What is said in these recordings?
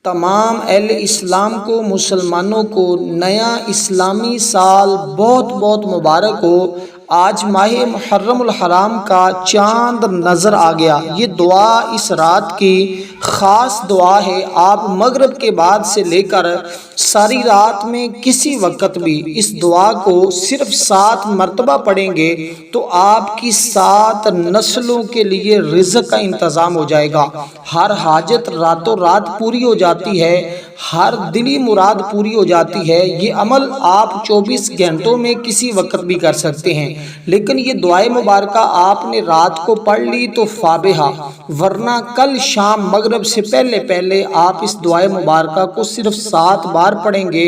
تمام اہل اسلام کو، مسلمانوں کو نیا اسلامی سال بہت بہت مبارک ہو۔ آج ماہ محرم الحرام کا چاند نظر آ گیا۔ یہ دعا اس رات کی خاص دعا ہے۔ آپ مغرب کے بعد سے لے کر ساری رات میں کسی وقت بھی اس دعا کو صرف 7 مرتبہ پڑھیں گے تو آپ کی 7 نسلوں کے لیے رزق کا انتظام ہو جائے گا۔ ہر حاجت راتوں رات پوری ہو جاتی ہے، ہر دلی مراد پوری ہو جاتی ہے۔ یہ عمل آپ 24 گھنٹوں میں کسی وقت بھی کر سکتے ہیں، لیکن یہ دعائے مبارکہ آپ نے رات کو پڑھ لی تو فابہا، ورنہ کل شام مغرب سے پہلے آپ اس دعائے مبارکہ کو صرف 7 بار پڑھیں گے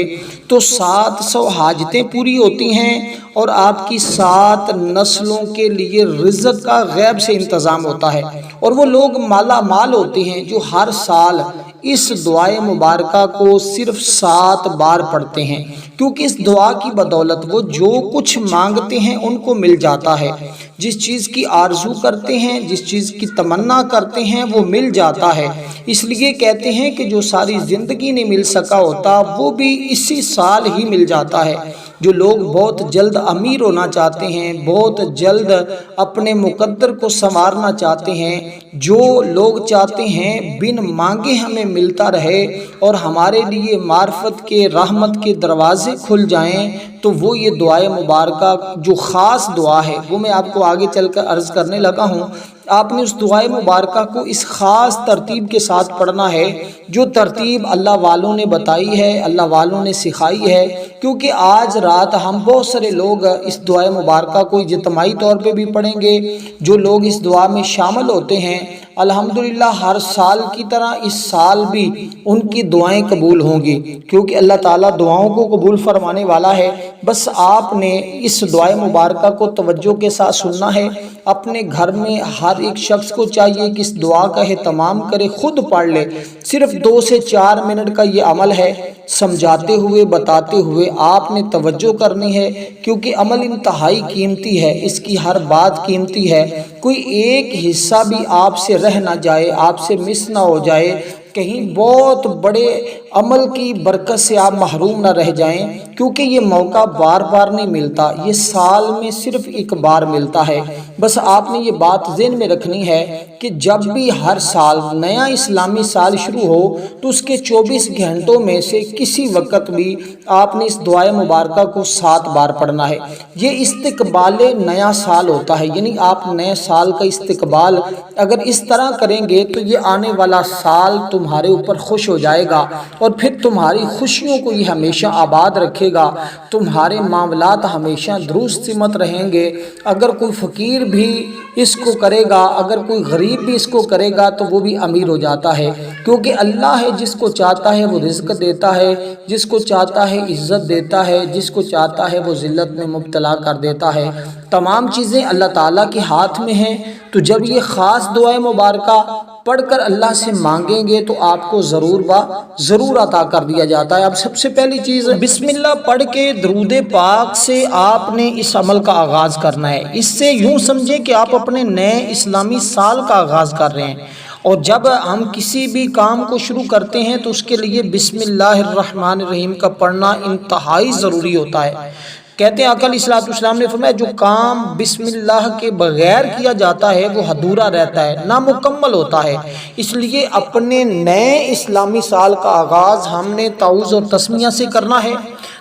تو 700 حاجتیں پوری ہوتی ہیں اور آپ کی 7 نسلوں کے لیے رزق کا غیب سے انتظام ہوتا ہے۔ اور وہ لوگ مالا مال ہوتے ہیں جو ہر سال اس دعائے مبارکہ کو صرف 7 بار پڑھتے ہیں، کیونکہ اس دعا کی بدولت وہ جو کچھ مانگتے ہیں ان کو مل جاتا ہے۔ جس چیز کی آرزو کرتے ہیں، جس چیز کی تمنا کرتے ہیں وہ مل جاتا ہے۔ اس لیے کہتے ہیں کہ جو ساری زندگی نہیں مل سکا ہوتا وہ بھی اسی سال ہی مل جاتا ہے۔ جو لوگ بہت جلد امیر ہونا چاہتے ہیں، بہت جلد اپنے مقدر کو سنوارنا چاہتے ہیں، جو لوگ چاہتے ہیں بن مانگے ہمیں ملتا رہے اور ہمارے لیے معرفت کے رحمت کے دروازے کھل جائیں، تو وہ یہ دعائے مبارکہ جو خاص دعا ہے وہ میں آپ کو آگے چل کر عرض کرنے لگا ہوں۔ آپ نے اس دعائے مبارکہ کو اس خاص ترتیب کے ساتھ پڑھنا ہے جو ترتیب اللہ والوں نے بتائی ہے، اللہ والوں نے سکھائی ہے، کیونکہ آج رات ہم بہت سارے لوگ اس دعائے مبارکہ کو اجتماعی طور پہ بھی پڑھیں گے۔ جو لوگ اس دعا میں شامل ہوتے ہیں الحمدللہ ہر سال کی طرح اس سال بھی ان کی دعائیں قبول ہوں گی، کیونکہ اللہ تعالیٰ دعاؤں کو قبول فرمانے والا ہے۔ بس آپ نے اس دعائے مبارکہ کو توجہ کے ساتھ سننا ہے۔ اپنے گھر میں ہر ایک شخص کو چاہیے کہ اس دعا کا اہتمام کرے، خود پڑھ لے۔ صرف 2 سے 4 منٹ کا یہ عمل ہے، سمجھاتے ہوئے بتاتے ہوئے آپ نے توجہ کرنی ہے، کیونکہ عمل انتہائی قیمتی ہے، اس کی ہر بات قیمتی ہے۔ کوئی ایک حصہ بھی آپ سے رہ نہ جائے، آپ سے مس نہ ہو جائے، کہیں بہت بڑے عمل کی برکت سے آپ محروم نہ رہ جائیں، کیونکہ یہ موقع بار بار نہیں ملتا، یہ سال میں صرف ایک بار ملتا ہے۔ بس آپ نے یہ بات ذہن میں رکھنی ہے کہ جب بھی ہر سال نیا اسلامی سال شروع ہو تو اس کے 24 گھنٹوں میں سے کسی وقت بھی آپ نے اس دعائے مبارکہ کو 7 بار پڑھنا ہے۔ یہ استقبال نیا سال ہوتا ہے، یعنی آپ نئے سال کا استقبال اگر اس طرح کریں گے تو یہ آنے والا سال تمہارے اوپر خوش ہو جائے گا اور پھر تمہاری خوشیوں کو یہ ہمیشہ آباد رکھے گا، تمہارے معاملات ہمیشہ درست سمت رہیں گے۔ اگر کوئی فقیر بھی اس کو کرے گا، اگر کوئی غریب بھی اس کو کرے گا تو وہ بھی امیر ہو جاتا ہے، کیونکہ اللہ ہے جس کو چاہتا ہے وہ رزق دیتا ہے، جس کو چاہتا ہے عزت دیتا ہے، جس کو چاہتا ہے وہ ذلت میں مبتلا کر دیتا ہے۔ تمام چیزیں اللہ تعالیٰ کے ہاتھ میں ہیں، تو جب یہ خاص دعائے مبارکہ پڑھ کر اللہ سے مانگیں گے تو آپ کو ضرور عطا کر دیا جاتا ہے۔ اب سب سے پہلی چیز بسم اللہ پڑھ کے درود پاک سے آپ نے اس عمل کا آغاز کرنا ہے۔ اس سے یوں سمجھیں کہ آپ اپنے نئے اسلامی سال کا آغاز کر رہے ہیں، اور جب ہم کسی بھی کام کو شروع کرتے ہیں تو اس کے لیے بسم اللہ الرحمن الرحیم کا پڑھنا انتہائی ضروری ہوتا ہے۔ کہتے ہیں آقا علیہ الصلوۃ والسلام نے فرمایا جو کام بسم اللہ کے بغیر کیا جاتا ہے وہ ادھورا رہتا ہے، نامکمل ہوتا ہے۔ اس لیے اپنے نئے اسلامی سال کا آغاز ہم نے تعوذ اور تسمیہ سے کرنا ہے۔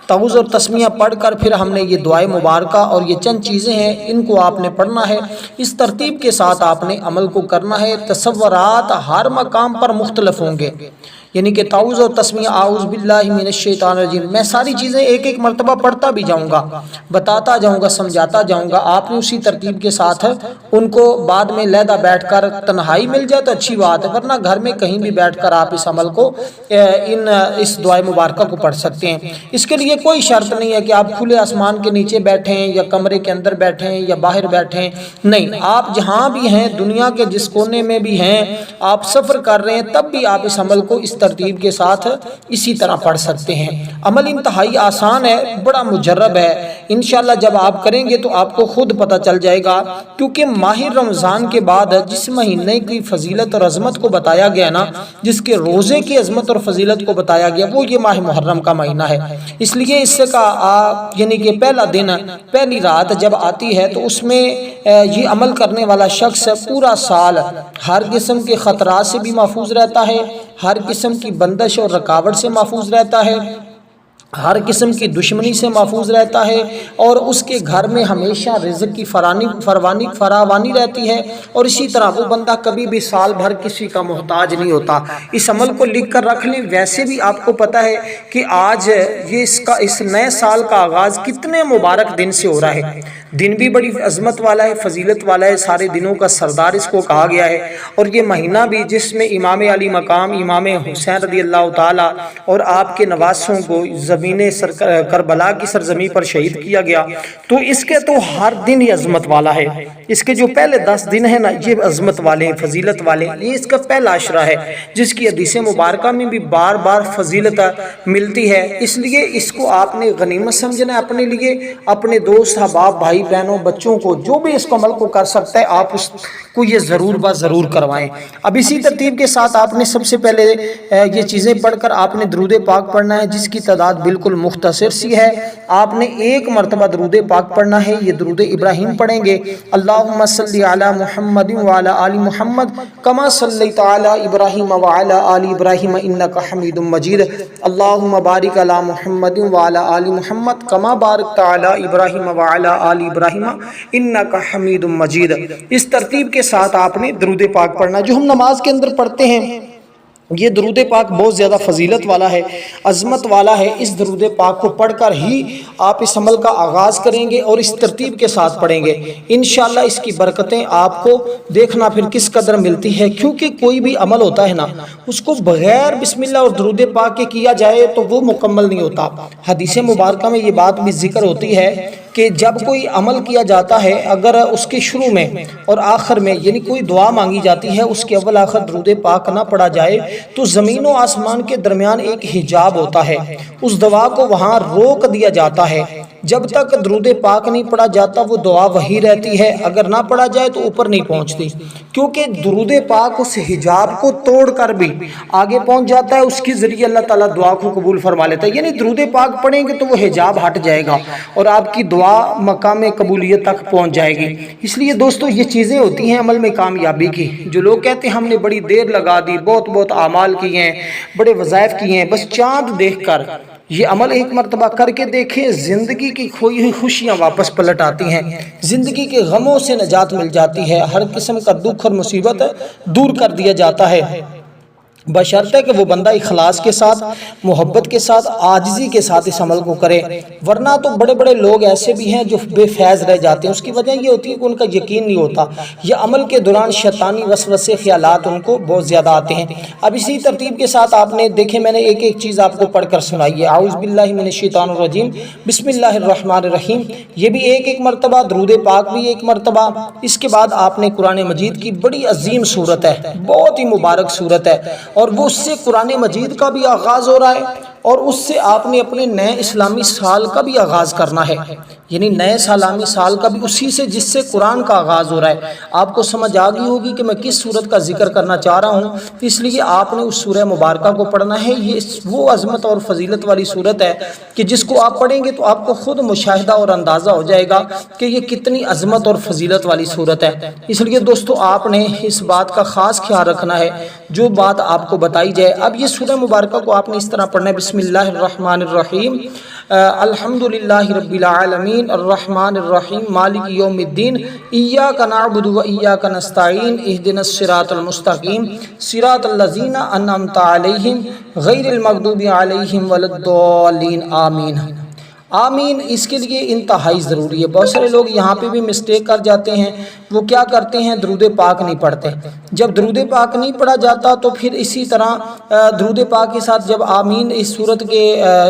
تعوذ اور تسمیہ پڑھ کر پھر ہم نے یہ دعائے مبارکہ اور یہ چند چیزیں ہیں ان کو آپ نے پڑھنا ہے۔ اس ترتیب کے ساتھ آپ نے عمل کو کرنا ہے۔ تصورات ہر مقام پر مختلف ہوں گے، یعنی کہ تعوذ اور تسمیہ اعوذ باللہ من الشیطان الرجیم، میں ساری چیزیں ایک ایک مرتبہ پڑھتا بھی جاؤں گا، بتاتا جاؤں گا، سمجھاتا جاؤں گا۔ آپ نے اسی ترتیب کے ساتھ ان کو بعد میں علیحدہ بیٹھ کر تنہائی مل جائے تو اچھی بات ہے، ورنہ گھر میں کہیں بھی بیٹھ کر آپ اس عمل کو اس دعائے مبارکہ کو پڑھ سکتے ہیں۔ اس کے لیے کوئی شرط نہیں ہے کہ آپ کھلے آسمان کے نیچے بیٹھیں یا کمرے کے اندر بیٹھیں یا باہر بیٹھیں، نہیں، آپ جہاں بھی ہیں، دنیا کے جس کونے میں بھی ہیں، آپ سفر کر رہے ہیں، تب بھی آپ اس عمل کو اس ترتیب کے ساتھ اسی طرح پڑھ سکتے ہیں۔ عمل انتہائی آسان ہے، بڑا مجرب ہے، انشاءاللہ جب آپ کریں گے تو آپ کو خود پتہ چل جائے گا، کیونکہ ماہ رمضان کے بعد جس مہینے کی فضیلت اور عظمت کو بتایا گیا نا، جس کے روزے کی عظمت اور فضیلت کو بتایا گیا، وہ یہ ماہ محرم کا مہینہ ہے۔ اس لیے اس کا یعنی کہ پہلا دن، پہلی رات جب آتی ہے تو اس میں یہ عمل کرنے والا شخص پورا سال ہر قسم کے خطرات سے بھی محفوظ رہتا ہے، ہر قسم کی بندش اور رکاوٹ سے محفوظ رہتا ہے، ہر قسم کی دشمنی سے محفوظ رہتا ہے، اور اس کے گھر میں ہمیشہ رزق کی فراوانی رہتی ہے، اور اسی طرح وہ بندہ کبھی بھی سال بھر کسی کا محتاج نہیں ہوتا۔ اس عمل کو لکھ کر رکھ لیں۔ ویسے بھی آپ کو پتہ ہے کہ آج یہ اس نئے سال کا آغاز کتنے مبارک دن سے ہو رہا ہے۔ دن بھی بڑی عظمت والا ہے، فضیلت والا ہے، سارے دنوں کا سردار اس کو کہا گیا ہے، اور یہ مہینہ بھی جس میں امام علی مقام امام حسین رضی اللہ تعالی اور آپ کے نواسوں کو زمین کربلا کی سرزمین پر شہید کیا گیا، تو اس کے تو ہر دن ہی عظمت والا ہے۔ اس کے جو پہلے 10 دن ہیں نا، یہ عظمت والے ہیں، فضیلت والے ہیں۔ یہ اس کا پہلا عشرہ ہے جس کی حدیث مبارکہ میں بھی بار بار فضیلت ملتی ہے، اس لیے اس کو آپ نے غنیمت سمجھنا ہے اپنے لیے، اپنے دوست احباب بھائی بہنوں بچوں کو، جو بھی اس کو عمل کو کر سکتا ہے آپ اس کو یہ ضرور کروائیں۔ اب اسی ترتیب کے ساتھ آپ نے سب سے پہلے یہ چیزیں پڑھ کر آپ نے درود پاک پڑھنا ہے، جس کی تعداد بالکل مختصر سی ہے۔ آپ نے ایک مرتبہ درود پاک پڑھنا ہے، یہ درود ابراہیم پڑھیں گے، اللہم صلی علی محمد وعلی آل محمد کما صلیت علی ابراہیم وعلی آل ابراہیم انک حمید مجید، اللہم بارک علی محمد وعلی آل محمد کما بارکت علی ابراہیم وعلی آل ابراہیم انک حمید مجید۔ اس ترتیب کے ساتھ آپ نے درود پاک پڑھنا، جو ہم نماز کے اندر پڑھتے ہیں۔ یہ درود پاک بہت زیادہ فضیلت والا ہے، عظمت والا ہے۔ اس درود پاک کو پڑھ کر ہی آپ اس عمل کا آغاز کریں گے اور اس ترتیب کے ساتھ پڑھیں گے، انشاءاللہ اس کی برکتیں آپ کو دیکھنا پھر کس قدر ملتی ہے، کیونکہ کوئی بھی عمل ہوتا ہے نا، اس کو بغیر بسم اللہ اور درود پاک کے کیا جائے تو وہ مکمل نہیں ہوتا۔ حدیث مبارکہ میں یہ بات بھی ذکر ہوتی ہے کہ جب کوئی عمل کیا جاتا ہے، اگر اس کے شروع میں اور آخر میں یعنی کوئی دعا مانگی جاتی ہے، اس کے اول آخر درود پاک نہ پڑھا جائے تو زمین و آسمان کے درمیان ایک حجاب ہوتا ہے، اس دعا کو وہاں روک دیا جاتا ہے۔ جب تک درود پاک نہیں پڑھا جاتا وہ دعا وہی رہتی ہے، اگر نہ پڑھا جائے تو اوپر نہیں پہنچتی، کیونکہ درود پاک اس حجاب کو توڑ کر بھی آگے پہنچ جاتا ہے، اس کے ذریعے اللہ تعالیٰ دعا کو قبول فرما لیتا ہے۔ یعنی درود پاک پڑھیں گے تو وہ حجاب ہٹ جائے گا اور آپ کی دعا مقام قبولیت تک پہنچ جائے گی۔ اس لیے دوستو یہ چیزیں ہوتی ہیں عمل میں کامیابی کی۔ جو لوگ کہتے ہیں ہم نے بڑی دیر لگا دی، بہت اعمال کیے ہیں، بڑے وظائف کیے ہیں، بس چاند دیکھ کر یہ عمل ایک مرتبہ کر کے دیکھیں، زندگی کی کھوئی ہوئی خوشیاں واپس پلٹ آتی ہیں، زندگی کے غموں سے نجات مل جاتی ہے، ہر قسم کا دکھ اور مصیبت دور کر دیا جاتا ہے، بشرطے کہ وہ بندہ اخلاص کے ساتھ، محبت کے ساتھ، عاجزی کے ساتھ اس عمل کو کرے۔ ورنہ تو بڑے بڑے لوگ ایسے بھی ہیں جو بے فیض رہ جاتے ہیں، اس کی وجہ یہ ہوتی ہے کہ ان کا یقین نہیں ہوتا، یہ عمل کے دوران شیطانی وسوسے خیالات ان کو بہت زیادہ آتے ہیں۔ اب اسی ترتیب کے ساتھ آپ نے دیکھیں، میں نے ایک چیز آپ کو پڑھ کر سنائی ہے، اعوذ باللہ من الشیطان الرجیم، بسم اللہ الرحمن الرحیم، یہ بھی ایک مرتبہ، درود پاک بھی ایک مرتبہ۔ اس کے بعد آپ نے قرآن مجید کی بڑی عظیم سورت ہے، بہت ہی مبارک سورت ہے، اور وہ اس سے قرآن مجید کا بھی آغاز ہو رہا ہے، اور اس سے آپ نے اپنے نئے اسلامی سال کا بھی آغاز کرنا ہے، یعنی نئے سالامی سال کا بھی اسی سے جس سے قرآن کا آغاز ہو رہا ہے۔ آپ کو سمجھ آ گئی ہوگی کہ میں کس سورت کا ذکر کرنا چاہ رہا ہوں، اس لیے آپ نے اس سورہ مبارکہ کو پڑھنا ہے۔ یہ وہ عظمت اور فضیلت والی سورت ہے کہ جس کو آپ پڑھیں گے تو آپ کو خود مشاہدہ اور اندازہ ہو جائے گا کہ یہ کتنی عظمت اور فضیلت والی سورت ہے۔ اس لیے دوستو آپ نے اس بات کا خاص خیال رکھنا ہے جو بات آپ کو بتائی جائے۔ اب یہ سورہ مبارکہ کو آپ نے اس طرح پڑھنا ہے، بسم اللہ الرحمن الرحیم، الحمدللہ رب العالمین، الرحمن الرحیم، مالک یوم الدین، ایاک نعبد و ایاک نستعین، اہدنا الصراط المستقیم، صراط الذین انعمت علیہم غیر المغضوب علیہم ولا الضالین، آمین۔ آمین اس کے لیے انتہائی ضروری ہے۔ بہت سارے لوگ یہاں پہ بھی مسٹیک کر جاتے ہیں، وہ کیا کرتے ہیں، درود پاک نہیں پڑھتے۔ جب درود پاک نہیں پڑھا جاتا تو پھر اسی طرح درود پاک کے ساتھ جب آمین اس صورت کے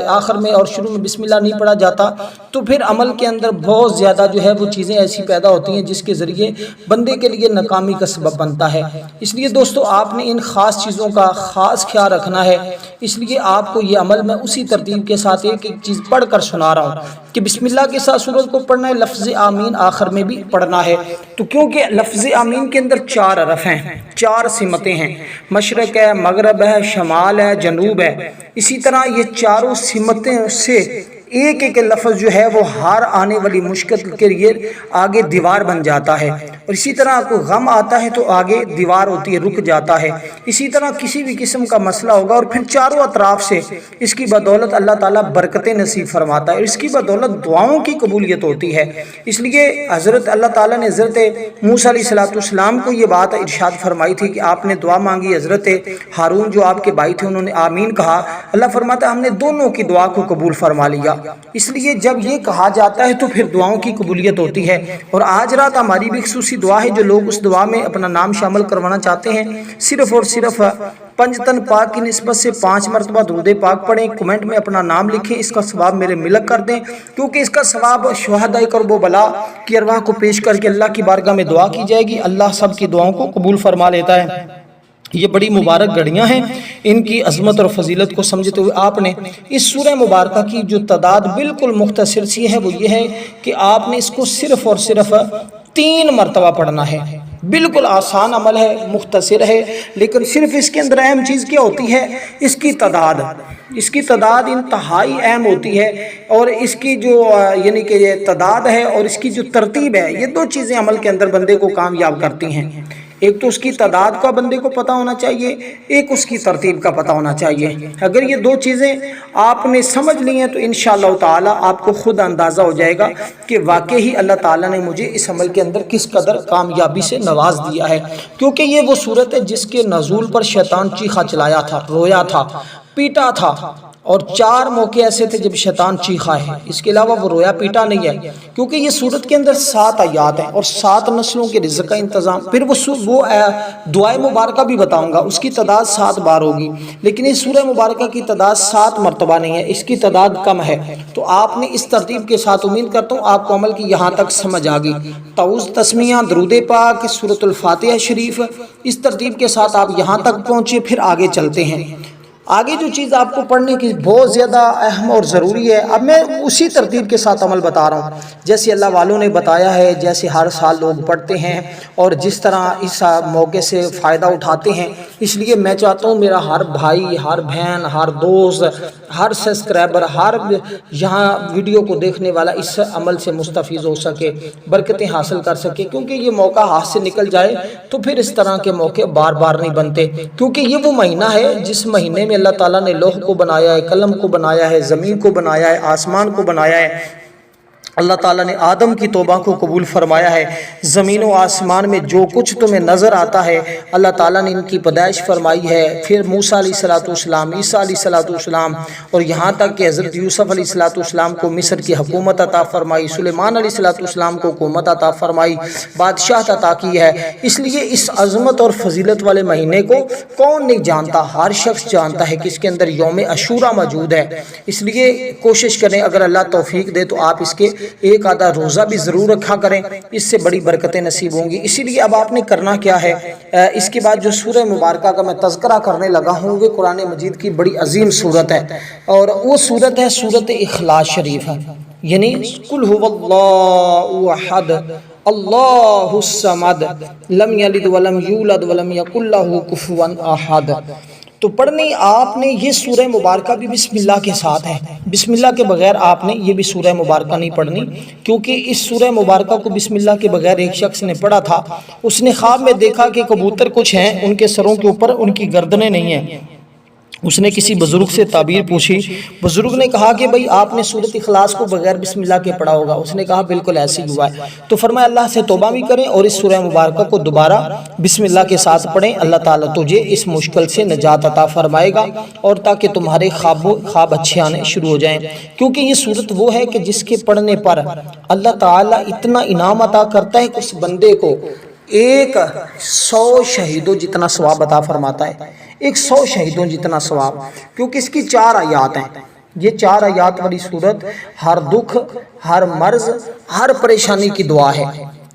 آخر میں اور شروع میں بسم اللہ نہیں پڑھا جاتا تو پھر عمل کے اندر بہت زیادہ جو ہے وہ چیزیں ایسی پیدا ہوتی ہیں جس کے ذریعے بندے کے لیے ناکامی کا سبب بنتا ہے۔ اس لیے دوستو آپ نے ان خاص چیزوں کا خاص خیال رکھنا ہے، اس لیے آپ کو یہ عمل میں اسی ترتیب کے ساتھ ایک ایک چیز پڑھ کر سنا رہا ہوں کہ بسم اللہ کے ساتھ سورت کو پڑھنا ہے، لفظ آمین آخر میں بھی پڑھنا ہے۔ تو کیونکہ لفظ آمین کے اندر 4 حرف ہیں، 4 سمتیں ہیں، مشرق ہے، مغرب ہے، شمال ہے، جنوب ہے۔ اسی طرح یہ چاروں سمتیں سے ایک ایک لفظ جو ہے وہ ہار آنے والی مشکل کے لیے آگے دیوار بن جاتا ہے، اور اسی طرح کوئی غم آتا ہے تو آگے دیوار ہوتی ہے، رک جاتا ہے۔ اسی طرح کسی بھی قسم کا مسئلہ ہوگا اور پھر چاروں اطراف سے اس کی بدولت اللہ تعالیٰ برکتیں نصیب فرماتا ہے، اس کی بدولت دعاؤں کی قبولیت ہوتی ہے۔ اس لیے حضرت اللہ تعالیٰ نے حضرت موسیٰ علیہ السلام کو یہ بات ارشاد فرمائی تھی کہ آپ نے دعا مانگی، حضرت ہارون جو آپ کے بھائی تھے انہوں نے آمین کہا، اللہ فرماتا ہے ہم نے دونوں کی دعا کو قبول فرما لیا۔ اس لیے جب یہ کہا جاتا ہے تو پھر دعاؤں کی قبولیت ہوتی ہے۔ اور آج رات ہماری بھی خصوصی دعا ہے، جو لوگ اس دعا میں اپنا نام شامل کروانا چاہتے ہیں صرف اور صرف پنجتن پاک کی نسبت سے 5 مرتبہ درود پاک پڑھیں، کمنٹ میں اپنا نام لکھیں، اس کا ثواب میرے ملک کر دیں، کیونکہ اس کا ثواب شہداء کرب و بلا کی ارواح کو پیش کر کے اللہ کی بارگاہ میں دعا کی جائے گی، اللہ سب کی دعاؤں کو قبول فرما لیتا ہے۔ یہ بڑی مبارک گھڑیاں ہیں، ان کی عظمت اور فضیلت کو سمجھتے ہوئے آپ نے اس سورہ مبارکہ کی جو تعداد بالکل مختصر سی ہے وہ یہ ہے کہ آپ نے اس کو صرف اور صرف 3 مرتبہ پڑھنا ہے۔ بالکل آسان عمل ہے، مختصر ہے، لیکن صرف اس کے اندر اہم چیز کیا ہوتی ہے، اس کی تعداد انتہائی اہم ہوتی ہے، اور اس کی جو یعنی کہ یہ تعداد ہے اور اس کی جو ترتیب ہے، یہ 2 چیزیں عمل کے اندر بندے کو کامیاب کرتی ہیں۔ ایک تو اس کی تعداد کا بندے کو پتہ ہونا چاہیے، ایک اس کی ترتیب کا پتہ ہونا چاہیے۔ اگر یہ 2 چیزیں آپ نے سمجھ لی ہیں تو انشاءاللہ تعالی آپ کو خود اندازہ ہو جائے گا کہ واقعی اللہ تعالیٰ نے مجھے اس عمل کے اندر کس قدر کامیابی سے نواز دیا ہے، کیونکہ یہ وہ صورت ہے جس کے نزول پر شیطان چیخا چلایا تھا، رویا تھا، پیٹا تھا، اور 4 موقع ایسے تھے جب شیطان چیخا ہے، اس کے علاوہ وہ رویا پیٹا نہیں ہے، کیونکہ یہ سورت کے اندر 7 آیات ہیں اور 7 نسلوں کے رزق کا انتظام۔ پھر وہ دعائے مبارکہ بھی بتاؤں گا، اس کی تعداد 7 بار ہوگی، لیکن اس سورہ مبارکہ کی تعداد 7 مرتبہ نہیں ہے، اس کی تعداد کم ہے۔ تو آپ نے اس ترتیب کے ساتھ، امید کرتا ہوں آپ کو عمل کی یہاں تک سمجھ آ گئی، تعوذ تسمیہ، درود پاک، سورۃ الفاتحہ شریف، اس ترتیب کے ساتھ آپ یہاں تک پہنچے، پھر آگے چلتے ہیں۔ آگے جو چیز آپ کو پڑھنے کی بہت زیادہ اہم اور ضروری ہے، اب میں اسی ترتیب کے ساتھ عمل بتا رہا ہوں جیسے اللہ والوں نے بتایا ہے، جیسے ہر سال لوگ پڑھتے ہیں اور جس طرح اس موقع سے فائدہ اٹھاتے ہیں۔ اس لیے میں چاہتا ہوں میرا ہر بھائی، ہر بہن، ہر دوست، ہر سبسکرائبر، ہر یہاں ویڈیو کو دیکھنے والا اس عمل سے مستفیض ہو سکے، برکتیں حاصل کر سکے، کیونکہ یہ موقع ہاتھ سے نکل جائے تو پھر اس طرح کے موقع بار بار نہیں بنتے، کیونکہ یہ وہ مہینہ ہے جس مہینے میں اللہ تعالیٰ نے لوح کو بنایا ہے، قلم کو بنایا ہے، زمین کو بنایا ہے، آسمان کو بنایا ہے۔ اللہ تعالیٰ نے آدم کی توبہ کو قبول فرمایا ہے۔ زمین و آسمان میں جو کچھ تمہیں نظر آتا ہے اللہ تعالیٰ نے ان کی پیدائش فرمائی ہے۔ پھر موسیٰ علیہ السلام، عیسیٰ علیہ السلام، اور یہاں تک کہ حضرت یوسف علیہ السلام کو مصر کی حکومت عطا فرمائی، سلیمان علیہ السلام کو حکومت عطا فرمائی، بادشاہ عطا کی ہے۔ اس لیے اس عظمت اور فضیلت والے مہینے کو کون نہیں جانتا، ہر شخص جانتا ہے کہ اس کے اندر یوم عاشوراء موجود ہے۔ اس لیے کوشش کریں، اگر اللہ توفیق دے تو آپ اس کے ایک آدھا روزہ بھی ضرور رکھا کریں، اس سے بڑی برکتیں نصیب ہوں گی۔ اسی لیے اب آپ نے کرنا کیا ہے، اس کے بعد جو سورہ مبارکہ کا میں تذکرہ کرنے لگا ہوں، وہ قرآن مجید کی بڑی عظیم سورت ہے، اور وہ سورت ہے سورت اخلاص شریف ہے، یعنی قل هو اللہ احد اللہ الصمد لم یلد ولم یولد ولم یکن لہ کفوا احد۔ تو پڑھنی آپ نے یہ سورہ مبارکہ بھی بسم اللہ کے ساتھ ہے، بسم اللہ کے بغیر آپ نے یہ بھی سورہ مبارکہ نہیں پڑھنی، کیونکہ اس سورہ مبارکہ کو بسم اللہ کے بغیر ایک شخص نے پڑھا تھا، اس نے خواب میں دیکھا کہ کبوتر کچھ ہیں، ان کے سروں کے اوپر ان کی گردنیں نہیں ہیں، اس نے کسی بزرگ سے تعبیر پوچھی، بزرگ نے کہا کہ بھئی آپ نے سورۃ اخلاص کو بغیر بسم اللہ کے پڑھا ہوگا۔ اس نے کہا بالکل ایسے ہی ہوا ہے۔ تو فرمایا اللہ سے توبہ بھی کریں اور اس سورہ مبارکہ کو دوبارہ بسم اللہ کے ساتھ پڑھیں، اللہ تعالیٰ تجھے اس مشکل سے نجات عطا فرمائے گا اور تاکہ تمہارے خواب اچھے آنے شروع ہو جائیں، کیونکہ یہ سورت وہ ہے کہ جس کے پڑھنے پر اللہ تعالیٰ اتنا انعام عطا کرتا ہے کہ اس بندے کو 100 شہیدوں جتنا ثواب عطا فرماتا ہے، 100 شہیدوں جتنا ثواب، کیونکہ اس کی 4 آیات ہیں۔ یہ 4 آیات والی صورت ہر دکھ، ہر مرض، ہر پریشانی کی دعا ہے،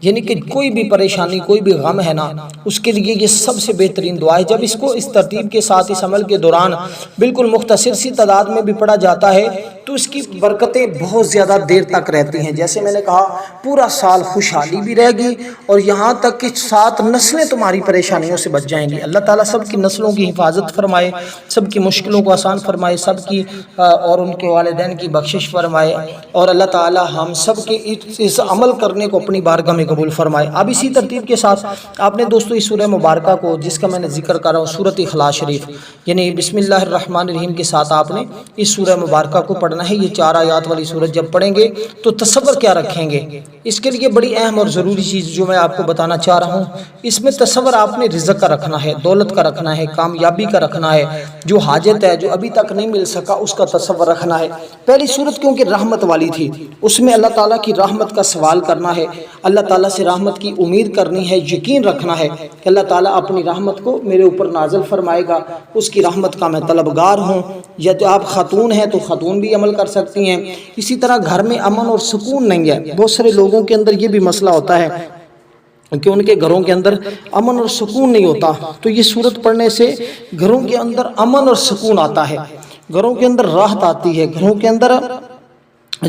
یعنی کہ کوئی بھی پریشانی، کوئی بھی غم ہے نا، اس کے لیے یہ سب سے بہترین دعا ہے۔ جب اس کو اس ترتیب کے ساتھ اس عمل کے دوران بالکل مختصر سی تعداد میں بھی پڑھا جاتا ہے تو اس کی برکتیں بہت زیادہ دیر تک رہتی ہیں۔ جیسے میں نے کہا پورا سال خوشحالی بھی رہے گی اور یہاں تک کہ 7 نسلیں تمہاری پریشانیوں سے بچ جائیں گی۔ اللہ تعالیٰ سب کی نسلوں کی حفاظت فرمائے، سب کی مشکلوں کو آسان فرمائے، سب کی اور ان کے والدین کی بخشش فرمائے، اور اللہ تعالیٰ ہم سب کے اس عمل کرنے کو اپنی بارگاہ میں قبول فرمائے۔ اب اسی ترتیب کے ساتھ آپ نے دوستو اس سورہ مبارکہ کو، جس کا میں نے ذکر کر رہا ہوں، سورۃ اخلاص شریف، یعنی بسم اللہ الرحمن الرحیم کے ساتھ آپ نے اس سورہ مبارکہ کو پڑھنا ہے۔ یہ 4 آیات والی سورت جب پڑھیں گے تو تصور کیا رکھیں گے؟ اس کے لیے بڑی اہم اور ضروری چیز جو میں آپ کو بتانا چاہ رہا ہوں، اس میں تصور آپ نے رزق کا رکھنا ہے، دولت کا رکھنا ہے، کامیابی کا رکھنا ہے، جو حاجت ہے، جو ابھی تک نہیں مل سکا، اس کا تصور رکھنا ہے۔ پہلی سورت کیونکہ رحمت والی تھی، اس میں اللہ تعالیٰ کی رحمت کا سوال کرنا ہے، اللہ تعالیٰ سے رحمت کی امید کرنی ہے، یقین رکھنا ہے کہ اللہ تعالیٰ اپنی رحمت کو میرے اوپر نازل فرمائے گا، اس کی رحمت کا میں طلبگار ہوں۔ یا جو آپ خاتون ہیں تو خاتون بھی عمل کر سکتی ہیں۔ اسی طرح گھر میں امن اور سکون نہیں ہے، بہت سارے لوگوں کے اندر یہ بھی مسئلہ ہوتا ہے کہ ان کے گھروں کے اندر امن اور سکون نہیں ہوتا، تو یہ سورت پڑھنے سے گھروں کے اندر امن اور سکون آتا ہے، گھروں کے اندر راحت آتی ہے، گھروں کے اندر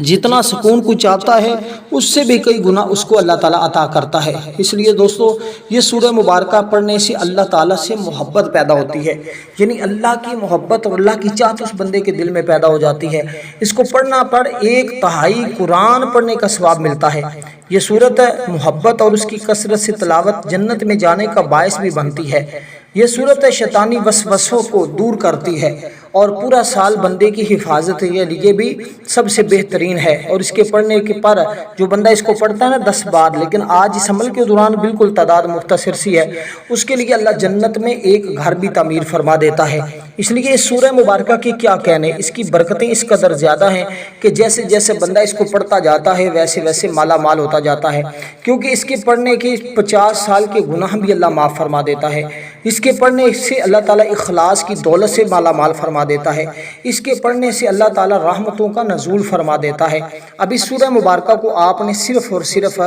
جتنا سکون کوئی چاہتا ہے اس سے بھی کئی گنا اس کو اللہ تعالیٰ عطا کرتا ہے۔ اس لیے دوستو یہ سورہ مبارکہ پڑھنے سے اللہ تعالیٰ سے محبت پیدا ہوتی ہے، یعنی اللہ کی محبت اور اللہ کی چاہت اس بندے کے دل میں پیدا ہو جاتی ہے۔ اس کو پڑھنا پر 1/3 قرآن پڑھنے کا ثواب ملتا ہے۔ یہ سورت محبت اور اس کی کثرت سے تلاوت جنت میں جانے کا باعث بھی بنتی ہے۔ یہ سورت شیطانی وسوسوں کو دور کرتی ہے اور پورا سال بندے کی حفاظت کے لیے بھی سب سے بہترین ہے۔ اور اس کے پڑھنے کے پر جو بندہ اس کو پڑھتا ہے نا 10 بار، لیکن آج اس عمل کے دوران بالکل تعداد مختصر سی ہے، اس کے لیے اللہ جنت میں ایک گھر بھی تعمیر فرما دیتا ہے۔ اس لیے اس سورہ مبارکہ کے کیا کہنے، اس کی برکتیں اس قدر زیادہ ہیں کہ جیسے جیسے بندہ اس کو پڑھتا جاتا ہے ویسے ویسے مالا مال ہوتا جاتا ہے، کیونکہ اس کے پڑھنے کے 50 سال کے گناہ بھی اللہ معاف فرما دیتا ہے۔ اس کے پڑھنے سے اللہ تعالیٰ اخلاص کی دولت سے مالا مال فرما دیتا ہے۔ اس کے پڑھنے سے اللہ تعالیٰ رحمتوں کا نزول فرما دیتا ہے۔ اب اس سورہ مبارکہ کو آپ نے صرف اور صرف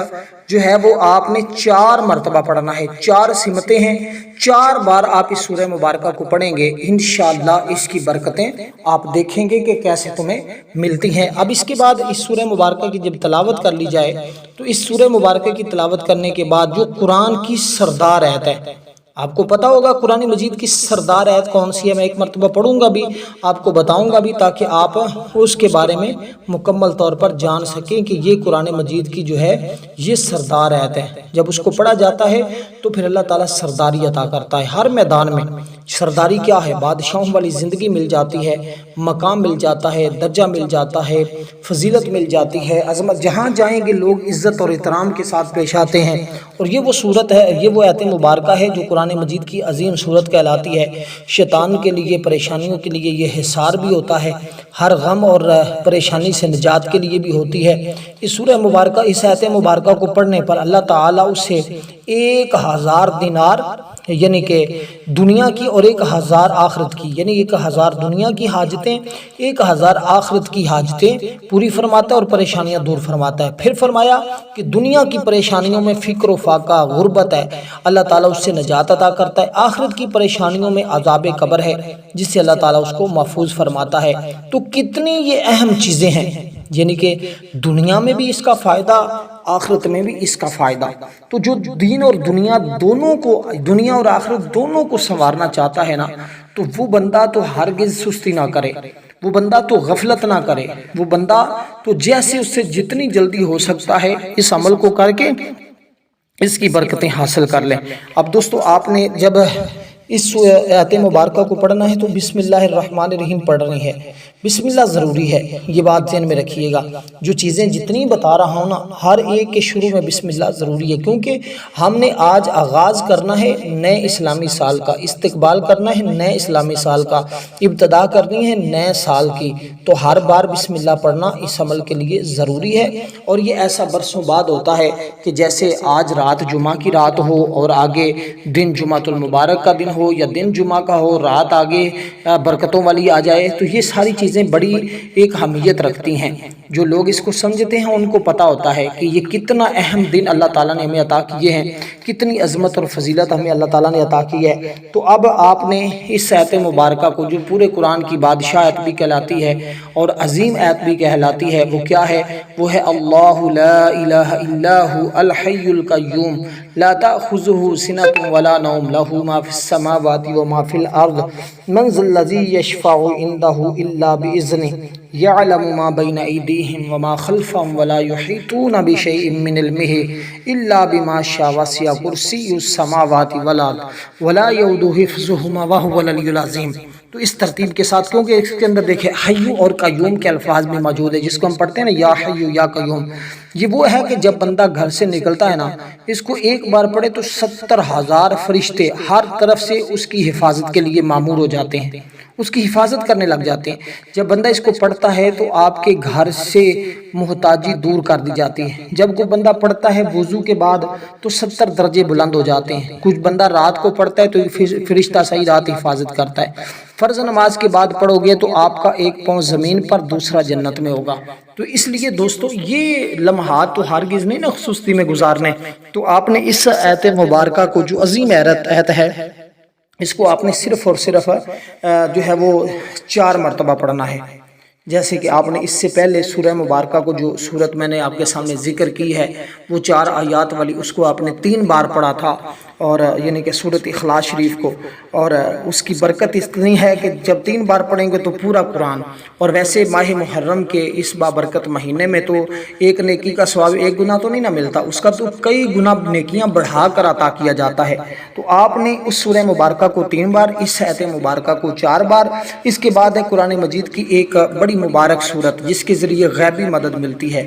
جو ہے وہ آپ نے 4 مرتبہ پڑھنا ہے، 4 سمتیں ہیں، 4 بار آپ اس سورہ مبارکہ کو پڑھیں گے، انشاءاللہ اس کی برکتیں آپ دیکھیں گے کہ کیسے تمہیں ملتی ہیں۔ اب اس کے بعد اس سورہ مبارکہ کی جب تلاوت کر لی جائے تو اس سورہ مبارکہ کی تلاوت کرنے کے بعد جو قرآن کی سردار آیت ہے، آپ کو پتا ہوگا قرآن مجید کی سردار آیت کون سی ہے، میں ایک مرتبہ پڑھوں گا بھی، آپ کو بتاؤں گا بھی، تاکہ آپ اس کے بارے میں مکمل طور پر جان سکیں کہ یہ قرآن مجید کی جو ہے یہ سردار آیت ہے۔ جب اس کو پڑھا جاتا ہے تو پھر اللہ تعالیٰ سرداری عطا کرتا ہے ہر میدان میں۔ سرداری کیا ہے؟ بادشاہوں والی زندگی مل جاتی ہے، مقام مل جاتا ہے، درجہ مل جاتا ہے، فضیلت مل جاتی ہے، عظمت، جہاں جائیں گے لوگ عزت اور احترام کے ساتھ پیش آتے ہیں۔ اور یہ وہ صورت ہے، یہ وہ آیت مبارکہ ہے جو قرآن مجید کی عظیم صورت کہلاتی ہے۔ شیطان کے لیے، پریشانیوں کے لیے یہ حصار بھی ہوتا ہے، ہر غم اور پریشانی سے نجات کے لیے بھی ہوتی ہے۔ اس سورہ مبارکہ، اس آیت مبارکہ کو پڑھنے پر اللہ تعالیٰ اسے 1000 دینار یعنی کہ دنیا کی اور 1000 آخرت کی، یعنی 1000 دنیا کی حاجتیں، 1000 آخرت کی حاجتیں پوری فرماتا ہے اور پریشانیاں دور فرماتا ہے۔ پھر فرمایا کہ دنیا کی پریشانیوں میں فکر و فاقہ، غربت ہے، اللہ تعالیٰ اس سے نجات عطا کرتا ہے۔ آخرت کی پریشانیوں میں عذاب قبر ہے جس سے اللہ تعالیٰ اس کو محفوظ فرماتا ہے۔ تو کتنی یہ اہم چیزیں ہیں، یعنی کہ دنیا میں بھی اس کا فائدہ، آخرت میں بھی اس کا فائدہ۔ تو جو دین اور دنیا دونوں کو، دنیا اور آخرت دونوں کو سنوارنا چاہتا ہے نا، تو وہ بندہ تو ہرگز سستی نہ کرے، وہ بندہ تو غفلت نہ کرے، وہ بندہ تو جیسے اس سے جتنی جلدی ہو سکتا ہے اس عمل کو کر کے اس کی برکتیں حاصل کر لیں۔ اب دوستو آپ نے جب اس آیت مبارکہ کو پڑھنا ہے تو بسم اللہ الرحمن الرحیم پڑھنی ہے۔ بسم اللہ ضروری ہے، یہ بات ذہن میں رکھیے گا۔ جو چیزیں جتنی بتا رہا ہوں نا، ہر ایک کے شروع میں بسم اللہ ضروری ہے، کیونکہ ہم نے آج آغاز کرنا ہے نئے اسلامی سال کا، استقبال کرنا ہے نئے اسلامی سال کا، ابتدا کرنی ہے نئے سال کی، تو ہر بار بسم اللہ پڑھنا اس عمل کے لیے ضروری ہے۔ اور یہ ایسا برسوں بعد ہوتا ہے کہ جیسے آج رات جمعہ کی رات ہو اور آگے دن جمعہ المبارک کا دن ہو، یا دن جمعہ کا ہو، رات آگے برکتوں والی آ جائے، تو یہ ساری چیزیں بڑی ایک اہمیت رکھتی ہیں۔ جو لوگ اس کو سمجھتے ہیں ان کو پتہ ہوتا ہے کہ یہ کتنا اہم دن اللہ تعالیٰ نے ہمیں عطا کیے ہیں، کتنی عظمت اور فضیلت ہمیں اللہ تعالیٰ نے عطا کی ہے۔ تو اب آپ نے اس آیت مبارکہ کو، جو پورے قرآن کی بادشاہ آیت بھی کہلاتی ہے اور عظیم آیت بھی کہلاتی ہے، وہ کیا ہے؟ وہ ہے اللہ لا الہ الا هو الحی القیوم لا تأخذه سنة ولا نوم له ما في السماوات وما في الارض من ذا الذی یشفع عنده الا بإذنه يعلم ما بين أيديهم وما خلفهم ولا يحيطون بشيء من علمه إلا بما شاء وسع كرسيه السماوات والأرض ولا يؤوده حفظهما وهو العلي العظيم۔ تو اس ترتیب کے ساتھ، کیونکہ اس کے اندر دیکھیں حیو اور قیوم کے الفاظ بھی موجود ہے، جس کو ہم پڑھتے ہیں نا یا حیو یا قیوم، یہ وہ ہے کہ جب بندہ گھر سے نکلتا ہے نا، اس کو ایک بار پڑھے تو 70,000 فرشتے ہر طرف سے اس کی حفاظت کے لیے مامور ہو جاتے ہیں، اس کی حفاظت کرنے لگ جاتے ہیں۔ جب بندہ اس کو پڑھتا ہے تو آپ کے گھر سے محتاجی دور کر دی جاتی ہے۔ جب کوئی بندہ پڑھتا ہے وضو کے بعد تو 70 درجے بلند ہو جاتے ہیں۔ کچھ بندہ رات کو پڑھتا ہے تو فرشتہ صحیح رات حفاظت کرتا ہے۔ فرض نماز کے بعد پڑھو گے تو آپ کا ایک پاؤں زمین پر، دوسرا جنت میں ہوگا۔ تو اس لیے دوستو یہ لمحات تو ہرگز نہیں نا سستی میں گزارنے۔ تو آپ نے اس آیت مبارکہ کو، جو عظیم آیت ہے، اس کو آپ نے صرف اور صرف جو ہے وہ 4 مرتبہ پڑھنا ہے۔ جیسے کہ آپ نے اس سے پہلے سورہ مبارکہ کو، جو سورت میں نے آپ کے سامنے ذکر کی ہے، وہ 4 آیات والی، اس کو آپ نے 3 بار پڑھا تھا، اور یعنی کہ سورۃ اخلاص شریف کو، اور اس کی برکت اتنی ہے کہ جب 3 بار پڑھیں گے تو پورا قرآن۔ اور ویسے ماہ محرم کے اس بابرکت مہینے میں تو ایک نیکی کا ثواب، ایک گناہ تو نہیں نہ ملتا، اس کا تو کئی گنا نیکیاں بڑھا کر عطا کیا جاتا ہے۔ تو آپ نے اس سورہ مبارکہ کو 3 بار، اس آیت مبارکہ کو 4 بار، اس کے بعد ہے قرآن مجید کی ایک بڑی مبارک صورت جس کے ذریعے غیبی مدد ملتی ہے،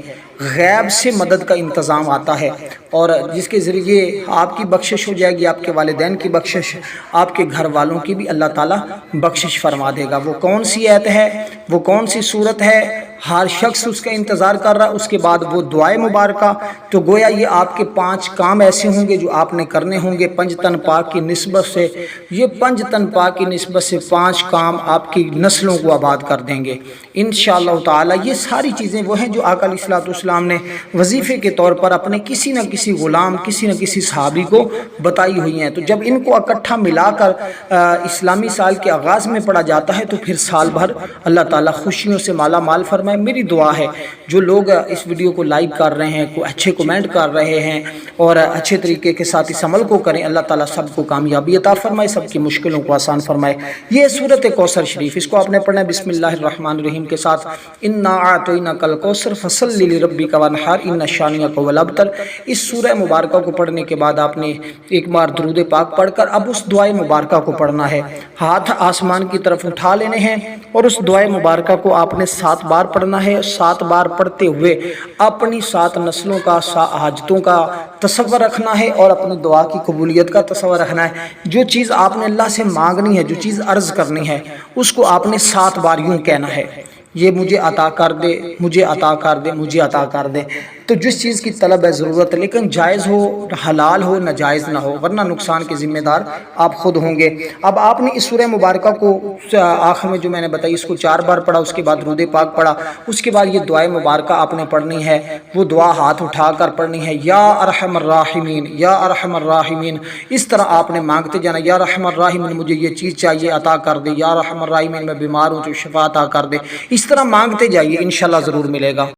غیب سے مدد کا انتظام آتا ہے، اور جس کے ذریعے آپ کی بخشش ہو جائے گی، آپ کے والدین کی بخشش، آپ کے گھر والوں کی بھی اللہ تعالیٰ بخشش فرما دے گا۔ وہ کون سی آیت ہے، وہ کون سی صورت ہے، ہر شخص اس کا انتظار کر رہا ہے۔ اس کے بعد وہ دعائے مبارکہ، تو گویا یہ آپ کے 5 کام ایسے ہوں گے جو آپ نے کرنے ہوں گے پنج تن پاک کی نسبت سے۔ یہ پنج تن پاک کی نسبت سے 5 کام آپ کی نسلوں کو آباد کر دیں گے انشاءاللہ تعالی۔ یہ ساری چیزیں وہ ہیں جو آقا علیہ الصلوۃ والسلام نے وظیفے کے طور پر اپنے کسی نہ کسی غلام، کسی نہ کسی صحابی کو بتائی ہوئی ہیں۔ تو جب ان کو اکٹھا ملا کر اسلامی سال کے آغاز میں پڑھا جاتا ہے تو پھر سال بھر اللہ تعالیٰ خوشیوں سے مالا مال فرمائے۔ میری دعا ہے جو لوگ اس ویڈیو کو لائک کر رہے ہیں، کو اچھے کومنٹ کر رہے ہیں اور اچھے طریقے کے ساتھ اس عمل کو کریں، اللہ تعالیٰ سب کو کامیابی عطا فرمائے، سب کی مشکلوں کو آسان فرمائے۔ یہ سورۃ کوثر شریف، اس کو آپ نے پڑھنا ہے بسم اللہ الرحمن الرحیم کے ساتھ۔ انا اعطیناک الکوثر فصلی لربک وانحر ان شانئک هو الابتر۔ اس سورہ مبارکہ کو پڑھنے کے بعد آپ نے ایک بار درود پاک پڑھ کر اب اس دعائے مبارکہ کو پڑھنا ہے، ہاتھ آسمان کی طرف اٹھا لینے ہیں، اور اس دعائے مبارکہ کو آپ نے 7 بار پڑھنا ہے۔ 7 بار پڑھتے ہوئے اپنی 7 نسلوں کا، حاجتوں کا تصور رکھنا ہے اور اپنی دعا کی قبولیت کا تصور رکھنا ہے۔ جو چیز آپ نے اللہ سے مانگنی ہے، جو چیز عرض کرنی ہے، اس کو آپ نے 7 بار یوں کہنا ہے، یہ مجھے عطا کر دے، مجھے عطا کر دے، مجھے عطا کر دے۔ تو جس چیز کی طلب ہے، ضرورت ہے، لیکن جائز ہو، حلال ہو، ناجائز نہ ہو، ورنہ نقصان کے ذمہ دار آپ خود ہوں گے۔ اب آپ نے اس سورہ مبارکہ کو آخر میں جو میں نے بتائی، اس کو 4 بار پڑھا، اس کے بعد درود پاک پڑھا، اس کے بعد یہ دعائے مبارکہ آپ نے پڑھنی ہے۔ وہ دعا ہاتھ اٹھا کر پڑھنی ہے، یا ارحم الراحمین، یا ارحم الراحمین۔ اس طرح آپ نے مانگتے جانا، یا ارحم الراحمین مجھے یہ چیز چاہیے، عطا کر دے، یا ارحم الراحمین میں بیمار ہوں تو شفا عطا کر دے۔ اس طرح مانگتے جائیے، انشاءاللہ ضرور ملے گا۔